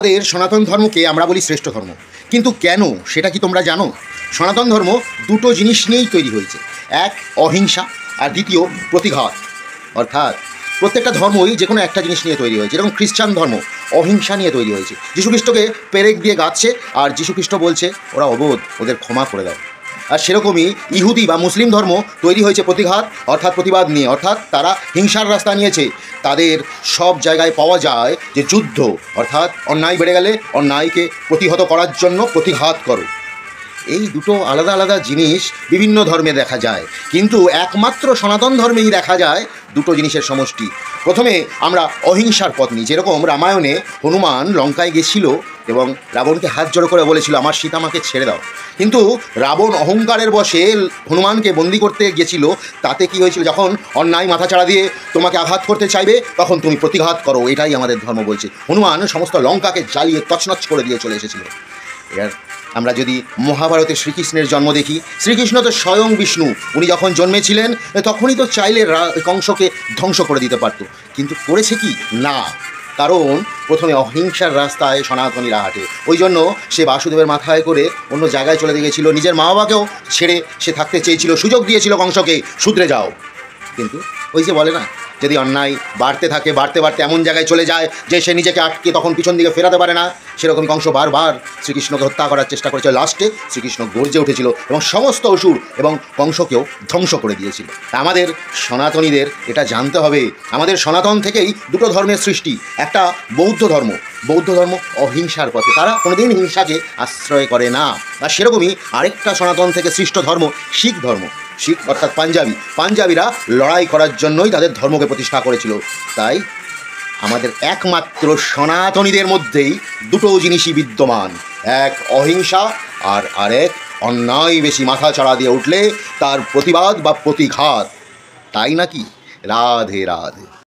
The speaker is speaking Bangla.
আমাদের সনাতন ধর্মকে আমরা বলি শ্রেষ্ঠ ধর্ম, কিন্তু কেন সেটা কি তোমরা জানো? সনাতন ধর্ম দুটো জিনিস নিয়েই তৈরি হয়েছে। এক, অহিংসা, আর দ্বিতীয় প্রতিঘাত। অর্থাৎ প্রত্যেকটা ধর্মই যে কোনো একটা জিনিস নিয়ে তৈরি হয়েছে। যেরকম খ্রিস্টান ধর্ম অহিংসা নিয়ে তৈরি হয়েছে। যীশুখ্রিস্টকে পেরেক দিয়ে গাচ্ছে, আর যীশুখ্রিস্ট বলছে ওরা অবোধ, ওদের ক্ষমা করে দাও। আর সেরকমই ইহুদি বা মুসলিম ধর্ম তৈরি হয়েছে প্রতিঘাত অর্থাৎ প্রতিবাদ নিয়ে। অর্থাৎ তারা হিংসার রাস্তা নিয়েছে। তাদের সব জায়গায় পাওয়া যায় যে যুদ্ধ, অর্থাৎ অন্যায় বেড়ে গেলে অন্যায়কে প্রতিহত করার জন্য প্রতিঘাত করো। এই দুটো আলাদা আলাদা জিনিস বিভিন্ন ধর্মে দেখা যায়, কিন্তু একমাত্র সনাতন ধর্মেই দেখা যায় দুটো জিনিসের সমষ্টি। প্রথমে আমরা অহিংসার পথ নিই। যেরকম রামায়ণে হনুমান লঙ্কায় গেছিল এবং রাবণকে হাত জড়ো করে বলেছিল আমার সীতা মাকে ছেড়ে দাও, কিন্তু রাবণ অহংকারের বশে হনুমানকে বন্দি করতে গেছিল। তাতে কি হয়েছিল, যখন অন্যায় মাথাচাড়া দিয়ে তোমাকে আঘাত করতে চাইবে তখন তুমি প্রতিঘাত করো। এটাই আমাদের ধর্ম বলছে। হনুমান সমস্ত লঙ্কাকে জ্বালিয়ে তছনছ করে দিয়ে চলে এসেছিল। এর আমরা যদি মহাভারতে শ্রীকৃষ্ণের জন্ম দেখি, শ্রীকৃষ্ণ তো স্বয়ং বিষ্ণু। উনি যখন জন্মেছিলেন তখনই তো চাইলে কংসকে ধ্বংস করে দিতে পারত, কিন্তু করেছে কি না। কারণ প্রথমে অহিংসার রাস্তায় সনাতনীরা হাঁটে। ওই জন্য সে বাসুদেবের মাথায় করে অন্য জায়গায় চলে গিয়েছিল। নিজের মা বাবাকেও ছেড়ে সে থাকতে চেয়েছিল, সুযোগ দিয়েছিল কংসকে শুধরে যাও। কিন্তু ওই যে বলে না, যদি অন্যায় বাড়তে থাকে, বাড়তে বাড়তে এমন জায়গায় চলে যায় যে সে নিজেকে আটকে তখন পিছন দিকে ফেরাতে পারে না, সেরকম কংস বারবার শ্রীকৃষ্ণকে হত্যা করার চেষ্টা করেছিল। লাস্টে শ্রীকৃষ্ণ গর্জে উঠেছিল এবং সমস্ত অসুর এবং কংসকেও ধ্বংস করে দিয়েছিল। আমাদের সনাতনীদের এটা জানতে হবে, আমাদের সনাতন থেকেই দুটো ধর্মের সৃষ্টি। একটা বৌদ্ধ ধর্ম, বৌদ্ধ ধর্ম অহিংসার পথে, তারা কোনোদিন হিংসাকে আশ্রয় করে না। আর সেরকমই আরেকটা সনাতন থেকে সৃষ্ট ধর্ম শিখ ধর্ম। শিখ অর্থাৎ পাঞ্জাবিরা লড়াই করার জন্যই তাদের ধর্মকে প্রতিষ্ঠা করেছিল। তাই আমাদের একমাত্র সনাতনীদের মধ্যেই দুটো জিনিসই বিদ্যমান, এক অহিংসা আর আরেক অন্যায় বেশি মাথা চাড়া দিয়ে উঠলে তার প্রতিবাদ বা প্রতিঘাত। তাই নাকি? রাধে রাধে।